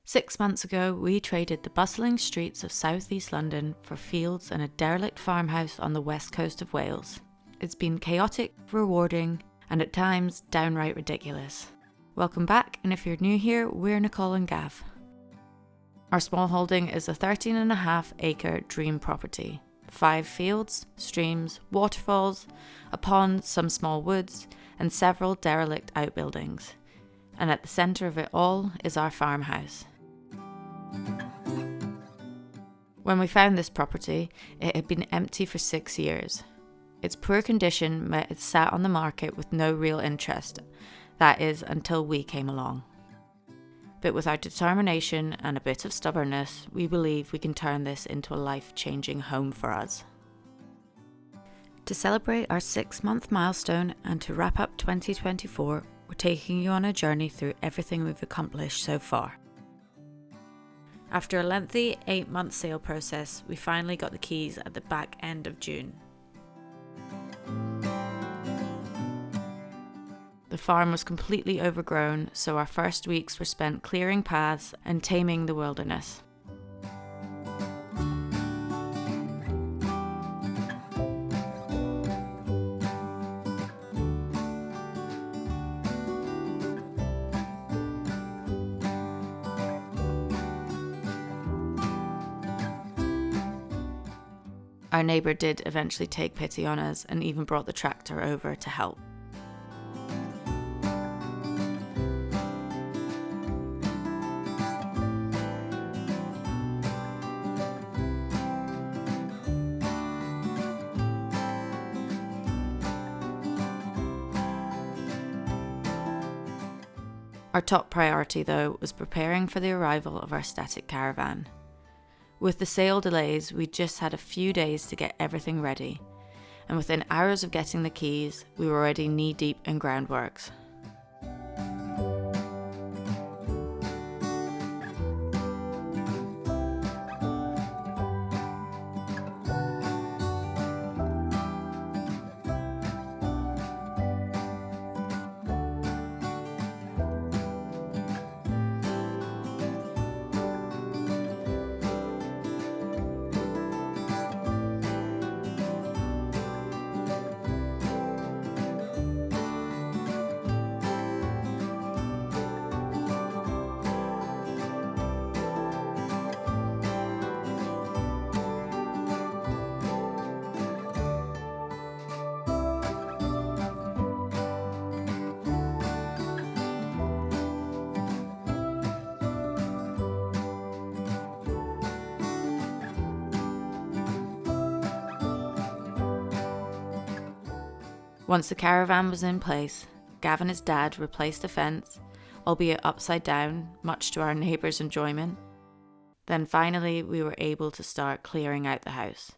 6 months ago, we traded the bustling streets of southeast London for fields and a derelict farmhouse on the west coast of Wales. It's been chaotic, rewarding, and at times downright ridiculous. Welcome back, and if you're new here, we're Nicole and Gav. Our smallholding is a 13.5 acre dream property. 5 fields, streams, waterfalls, a pond, some small woods, and several derelict outbuildings. And at the centre of it all is our farmhouse. When we found this property, it had been empty for 6 years. Its poor condition meant it sat on the market with no real interest, that is, until we came along. But with our determination and a bit of stubbornness, we believe we can turn this into a life-changing home for us. To celebrate our 6-month milestone and to wrap up 2024, we're taking you on a journey through everything we've accomplished so far. After a lengthy 8-month sale process, we finally got the keys at the back end of June. The farm was completely overgrown, so our first weeks were spent clearing paths and taming the wilderness. Our neighbour did eventually take pity on us and even brought the tractor over to help. Our top priority, though, was preparing for the arrival of our static caravan. With the sale delays, we just had a few days to get everything ready, and within hours of getting the keys, we were already knee-deep in groundworks. Once the caravan was in place, Gav and his dad replaced the fence, albeit upside down, much to our neighbours' enjoyment. Then finally we were able to start clearing out the house.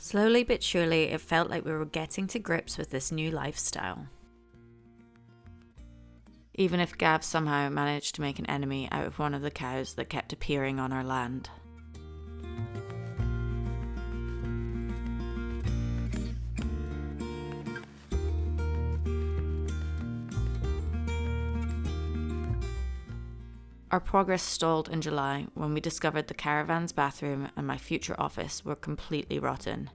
Slowly but surely, it felt like we were getting to grips with this new lifestyle. Even if Gav somehow managed to make an enemy out of one of the cows that kept appearing on our land. Our progress stalled in July when we discovered the caravan's bathroom and my future office were completely rotten.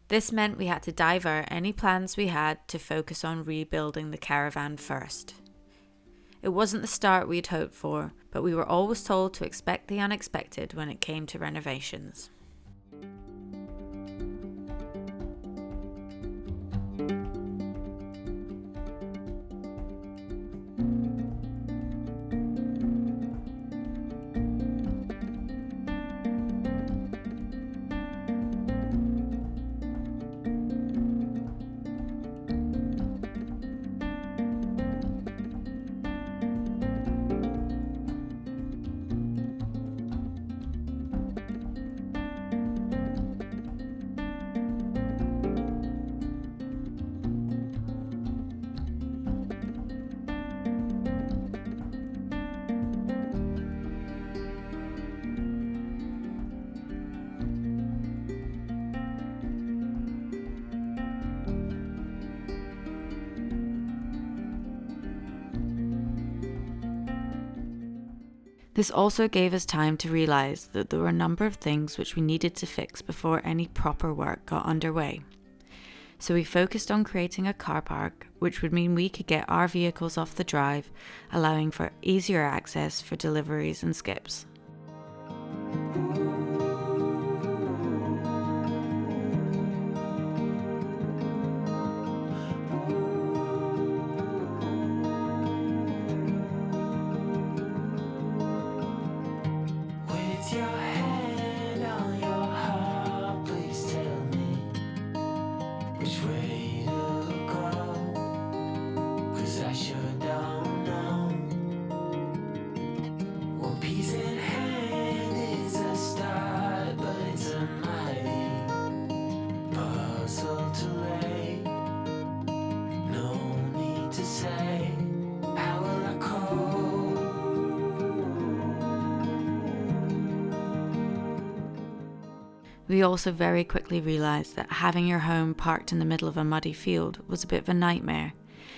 This meant we had to divert any plans we had to focus on rebuilding the caravan first. It wasn't the start we'd hoped for, but we were always told to expect the unexpected when it came to renovations. This also gave us time to realise that there were a number of things which we needed to fix before any proper work got underway. So we focused on creating a car park, which would mean we could get our vehicles off the drive, allowing for easier access for deliveries and skips. We also very quickly realised that having your home parked in the middle of a muddy field was a bit of a nightmare,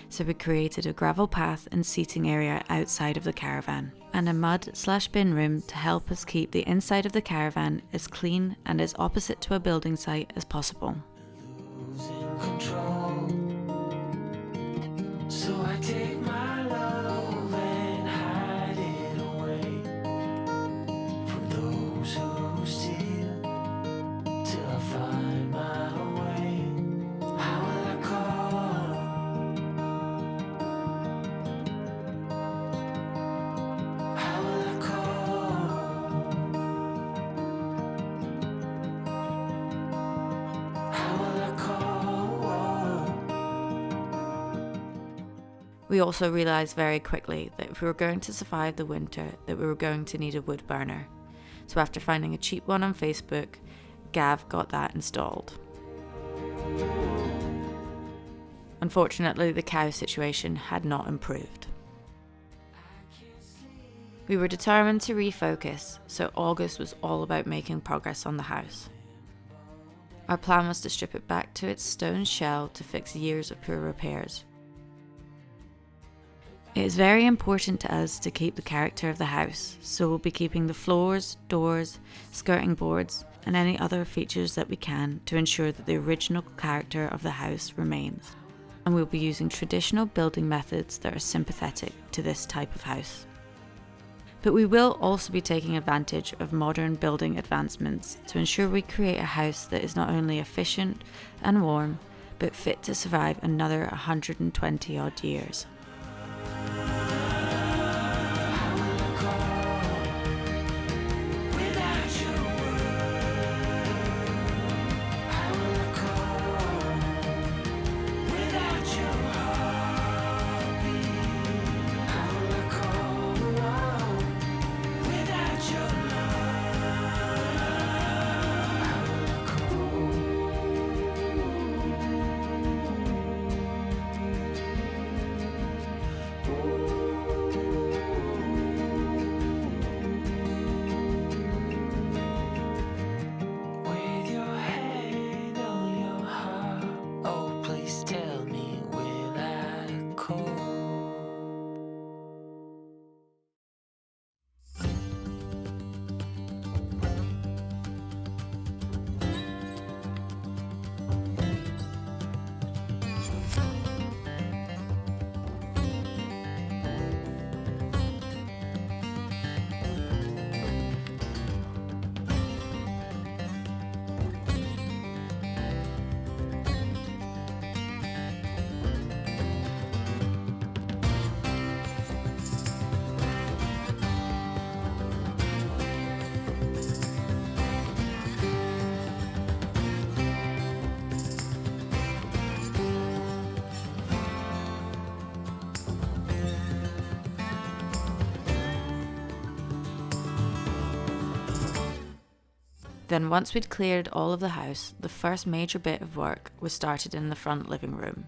so we created a gravel path and seating area outside of the caravan, and a mud/bin room to help us keep the inside of the caravan as clean and as opposite to a building site as possible. Losing control. So I take my love and hide it away from those who steal. Till I find my way. How will I call? How will I call? How will I call? We also realised very quickly that if we were going to survive the winter, that we were going to need a wood burner. So after finding a cheap one on Facebook, Gav got that installed. Unfortunately, the cow situation had not improved. We were determined to refocus, so August was all about making progress on the house. Our plan was to strip it back to its stone shell to fix years of poor repairs. It is very important to us to keep the character of the house, so we'll be keeping the floors, doors, skirting boards, and any other features that we can to ensure that the original character of the house remains. And we'll be using traditional building methods that are sympathetic to this type of house. But we will also be taking advantage of modern building advancements to ensure we create a house that is not only efficient and warm, but fit to survive another 120 odd years. Then once we'd cleared all of the house, the first major bit of work was started in the front living room.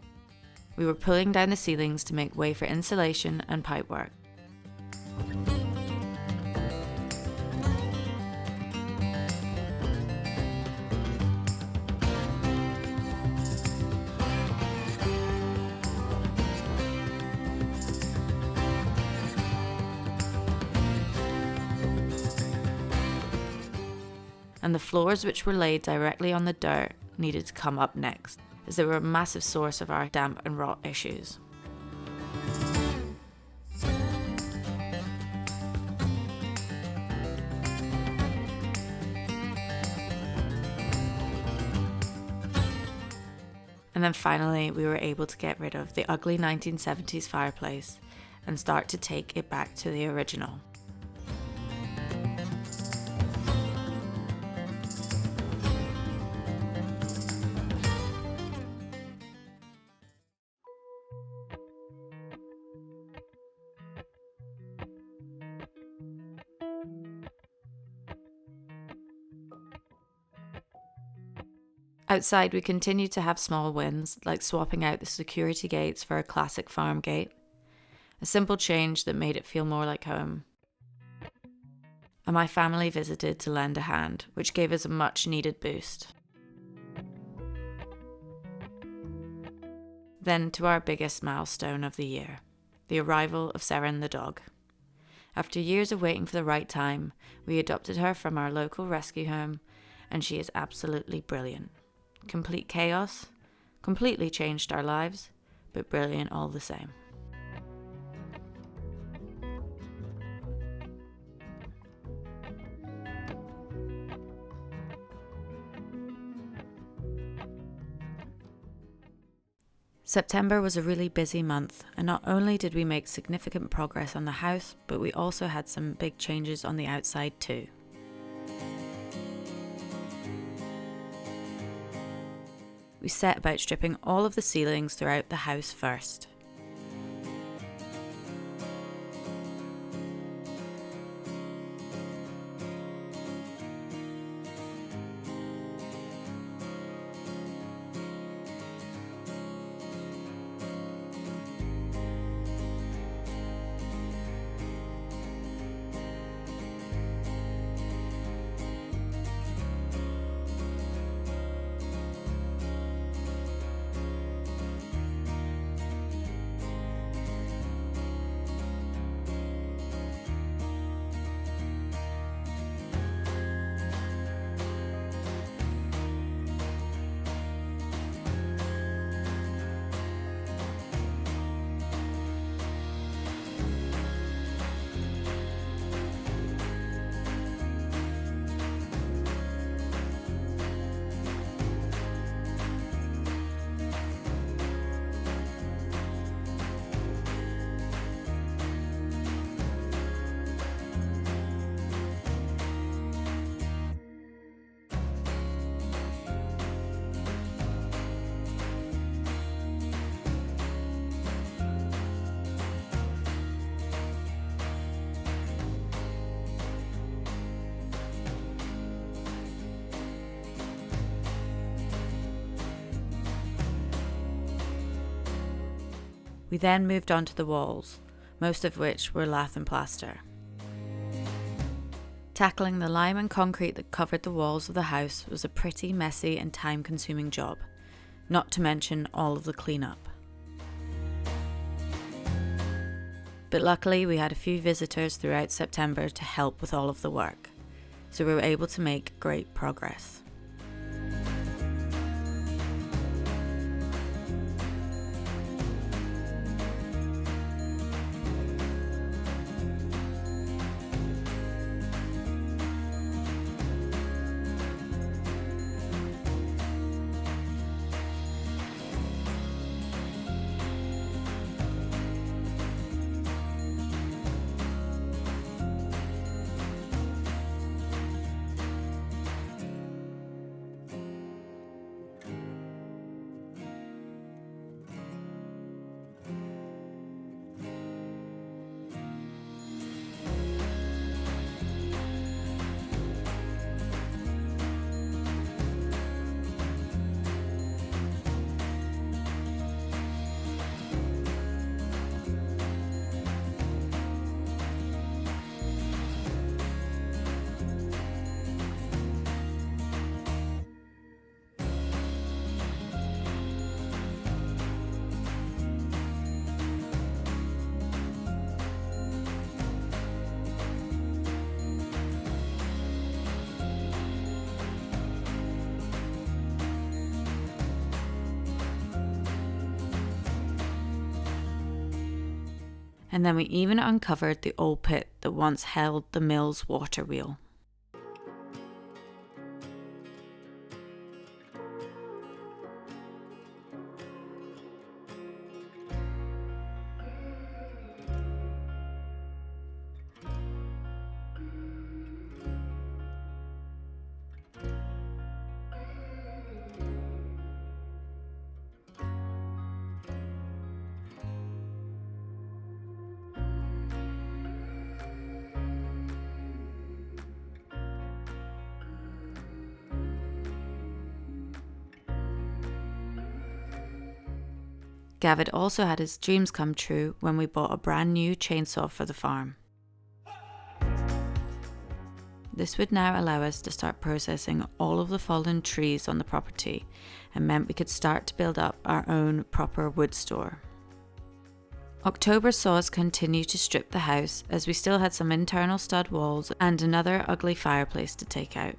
We were pulling down the ceilings to make way for insulation and pipework. And the floors, which were laid directly on the dirt, needed to come up next, as they were a massive source of our damp and rot issues. And then finally, we were able to get rid of the ugly 1970s fireplace and start to take it back to the original. Outside, we continued to have small wins, like swapping out the security gates for a classic farm gate, a simple change that made it feel more like home. And my family visited to lend a hand, which gave us a much needed boost. Then to our biggest milestone of the year, the arrival of Seren the dog. After years of waiting for the right time, we adopted her from our local rescue home, and she is absolutely brilliant. Complete chaos, completely changed our lives, but brilliant all the same. September was a really busy month, and not only did we make significant progress on the house, but we also had some big changes on the outside too. We set about stripping all of the ceilings throughout the house first. We then moved on to the walls, most of which were lath and plaster. Tackling the lime and concrete that covered the walls of the house was a pretty messy and time-consuming job, not to mention all of the cleanup. But luckily we had a few visitors throughout September to help with all of the work, so we were able to make great progress. And then we even uncovered the old pit that once held the mill's water wheel. Gav also had his dreams come true when we bought a brand new chainsaw for the farm. This would now allow us to start processing all of the fallen trees on the property and meant we could start to build up our own proper wood store. October saw us continue to strip the house as we still had some internal stud walls and another ugly fireplace to take out.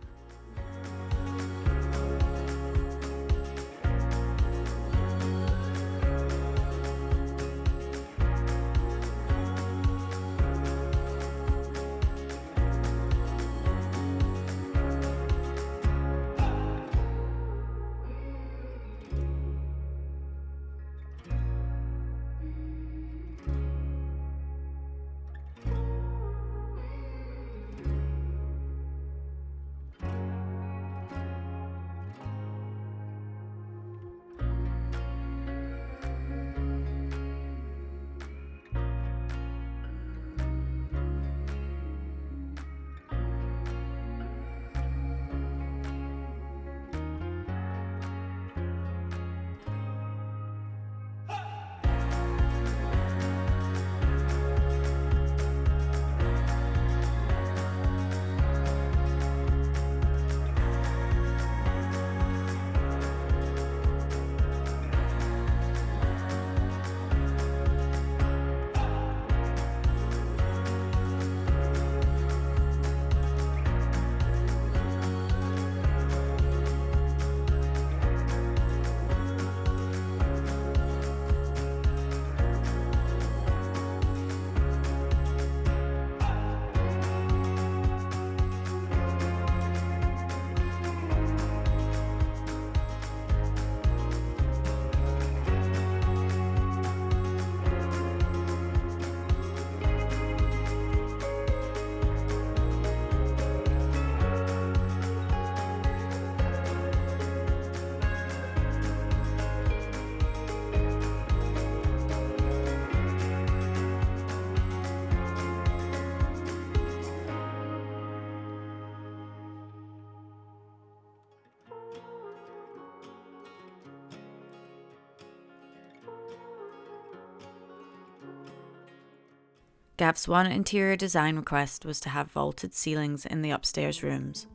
Gav's one interior design request was to have vaulted ceilings in the upstairs rooms,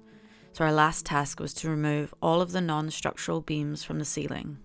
so our last task was to remove all of the non-structural beams from the ceiling.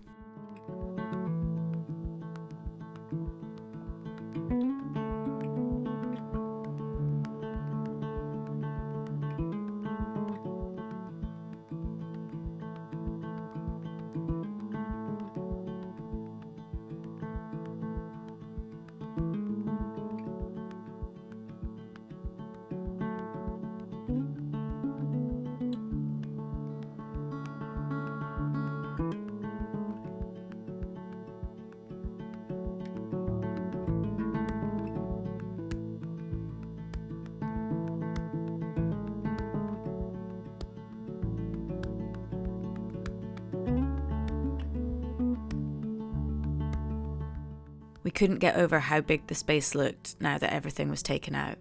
We couldn't get over how big the space looked now that everything was taken out.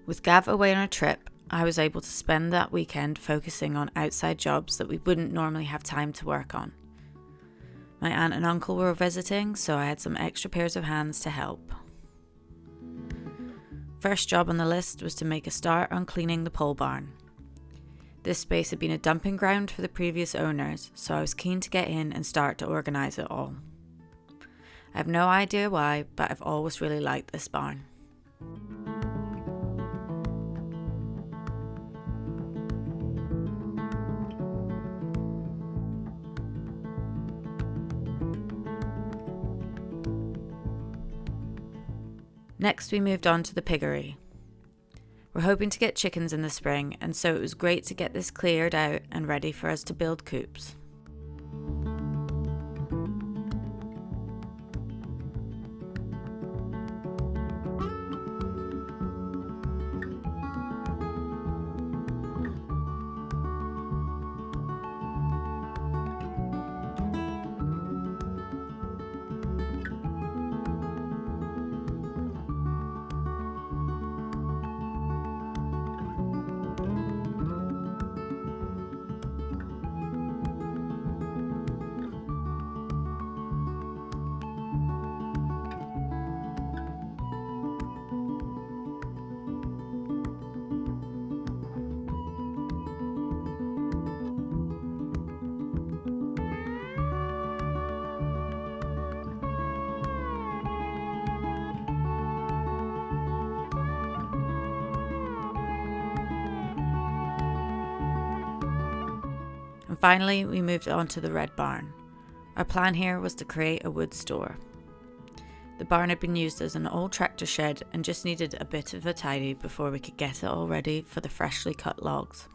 With Gav away on a trip, I was able to spend that weekend focusing on outside jobs that we wouldn't normally have time to work on. My aunt and uncle were visiting, so I had some extra pairs of hands to help. First job on the list was to make a start on cleaning the pole barn. This space had been a dumping ground for the previous owners, so I was keen to get in and start to organise it all. I have no idea why, but I've always really liked this barn. Next we moved on to the piggery. We're hoping to get chickens in the spring, and so it was great to get this cleared out and ready for us to build coops. And finally, we moved on to the red barn. Our plan here was to create a wood store. The barn had been used as an old tractor shed and just needed a bit of a tidy before we could get it all ready for the freshly cut logs.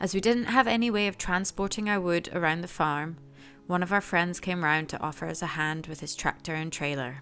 As we didn't have any way of transporting our wood around the farm, one of our friends came round to offer us a hand with his tractor and trailer.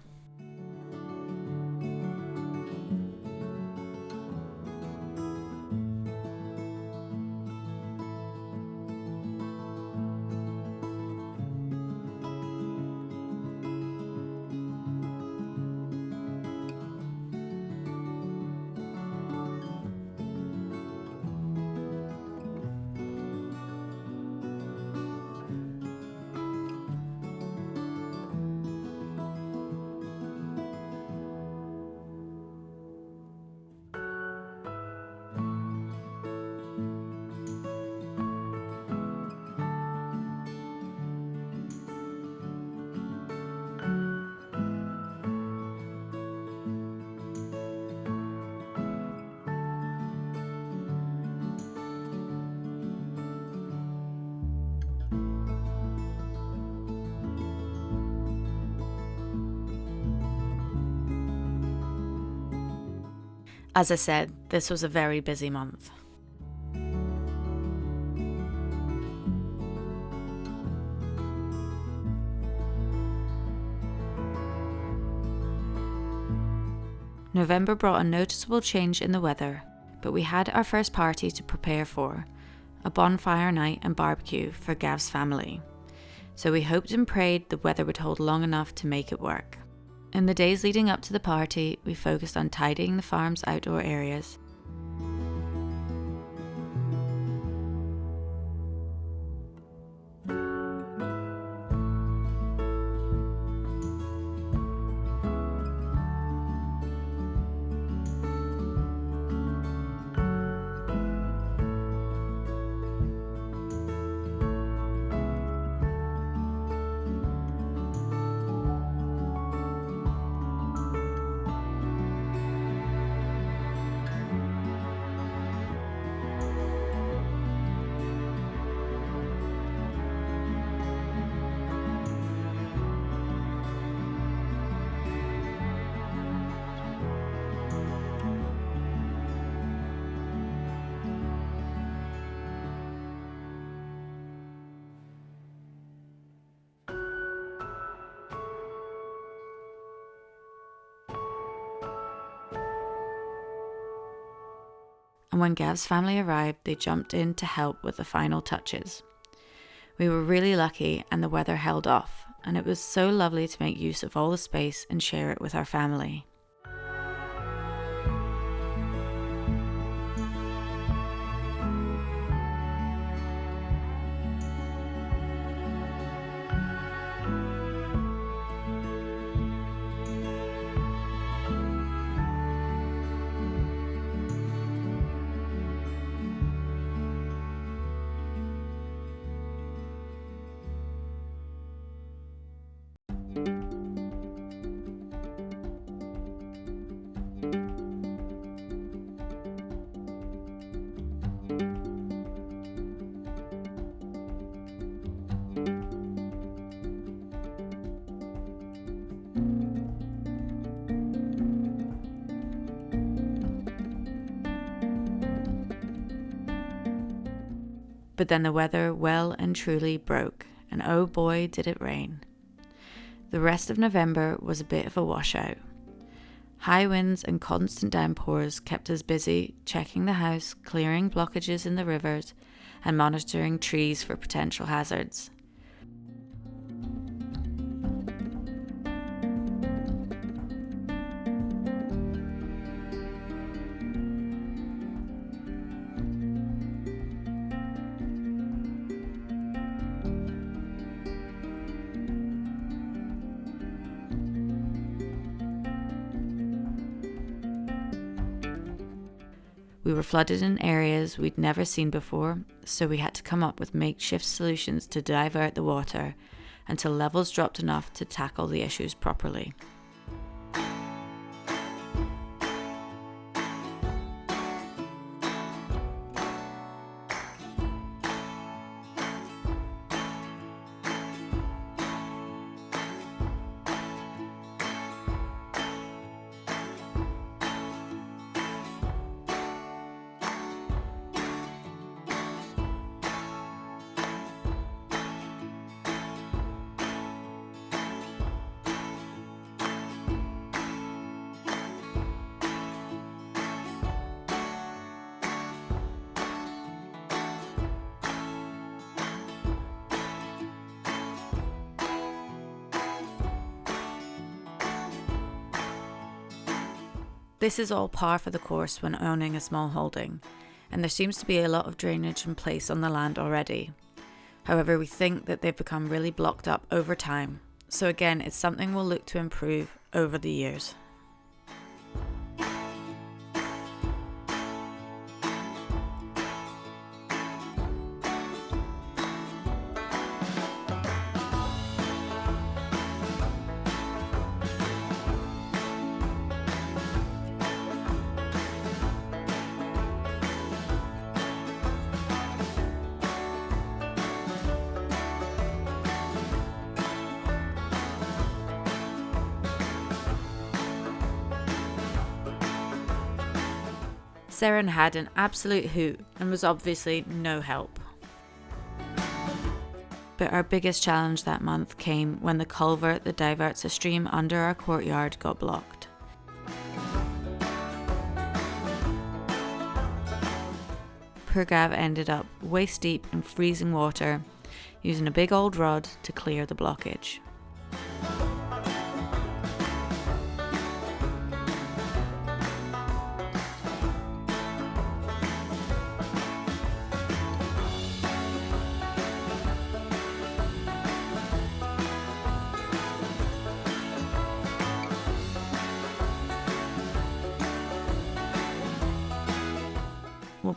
As I said, this was a very busy month. November brought a noticeable change in the weather, but we had our first party to prepare for, a bonfire night and barbecue for Gav's family. So we hoped and prayed the weather would hold long enough to make it work. In the days leading up to the party, we focused on tidying the farm's outdoor areas. when Gav's family arrived, they jumped in to help with the final touches. We were really lucky and the weather held off, and it was so lovely to make use of all the space and share it with our family. But then the weather well and truly broke, and oh boy did it rain. The rest of November was a bit of a washout. High winds and constant downpours kept us busy checking the house, clearing blockages in the rivers, and monitoring trees for potential hazards. We were flooded in areas we'd never seen before, so we had to come up with makeshift solutions to divert the water until levels dropped enough to tackle the issues properly. This is all par for the course when owning a small holding, and there seems to be a lot of drainage in place on the land already. However, we think that they've become really blocked up over time, so again, it's something we'll look to improve over the years. Seren had an absolute hoot and was obviously no help. But our biggest challenge that month came when the culvert that diverts a stream under our courtyard got blocked. Poor Gav ended up waist deep in freezing water, using a big old rod to clear the blockage.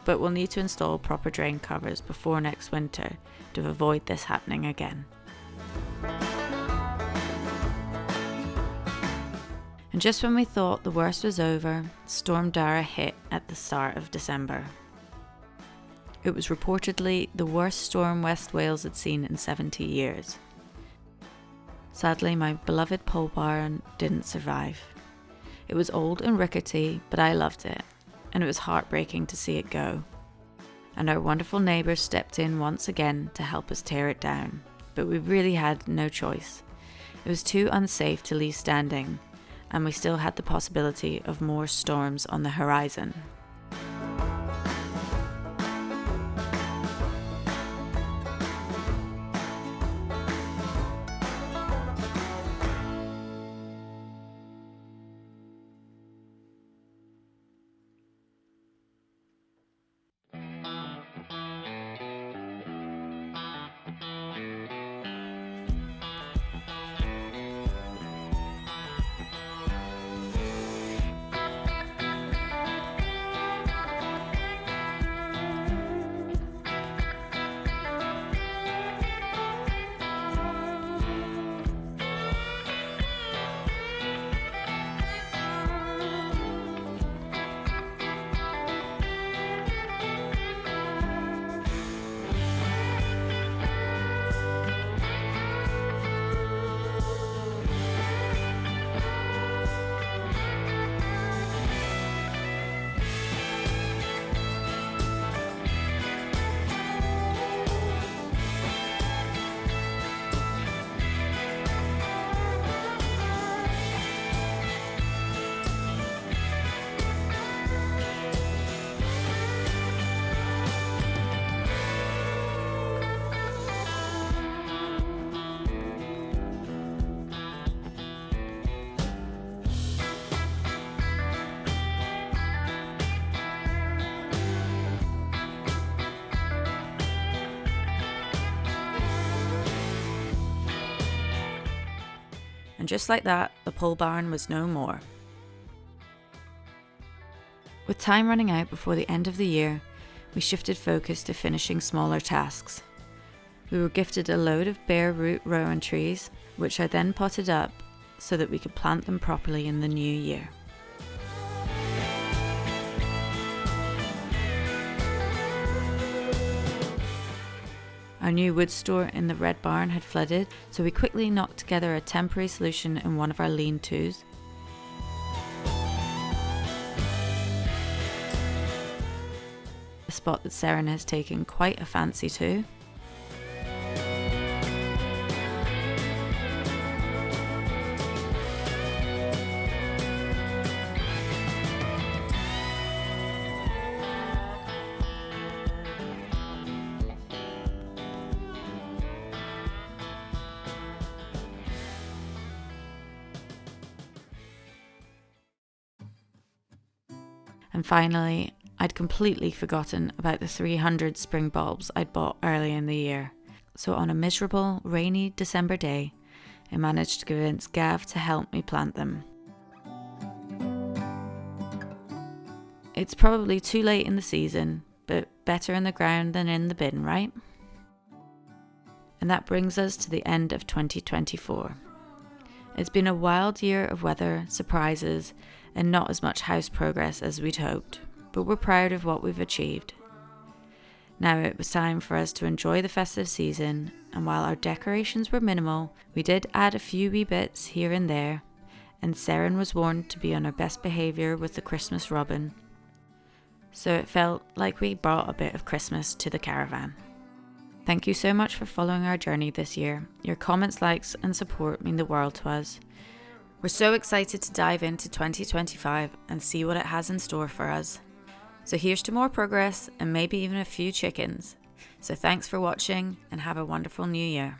But we'll need to install proper drain covers before next winter to avoid this happening again. And just when we thought the worst was over, Storm Dara hit at the start of December. It was reportedly the worst storm West Wales had seen in 70 years. Sadly, my beloved pole barn didn't survive. It was old and rickety, but I loved it, and it was heartbreaking to see it go. And our wonderful neighbours stepped in once again to help us tear it down, but we really had no choice. It was too unsafe to leave standing, and we still had the possibility of more storms on the horizon. And just like that, the pole barn was no more. With time running out before the end of the year, we shifted focus to finishing smaller tasks. We were gifted a load of bare root rowan trees, which I then potted up so that we could plant them properly in the new year. Our new wood store in the red barn had flooded, so we quickly knocked together a temporary solution in one of our lean-tos. A spot that Seren has taken quite a fancy to. And finally, I'd completely forgotten about the 300 spring bulbs I'd bought early in the year. So on a miserable, rainy December day, I managed to convince Gav to help me plant them. It's probably too late in the season, but better in the ground than in the bin, right? And that brings us to the end of 2024. It's been a wild year of weather, surprises, and not as much house progress as we'd hoped, but we're proud of what we've achieved. Now it was time for us to enjoy the festive season, and while our decorations were minimal, we did add a few wee bits here and there, and Seren was warned to be on her best behaviour with the Christmas robin. So it felt like we brought a bit of Christmas to the caravan. Thank you so much for following our journey this year. Your comments, likes and support mean the world to us. We're so excited to dive into 2025 and see what it has in store for us. So here's to more progress and maybe even a few chickens. So thanks for watching and have a wonderful new year.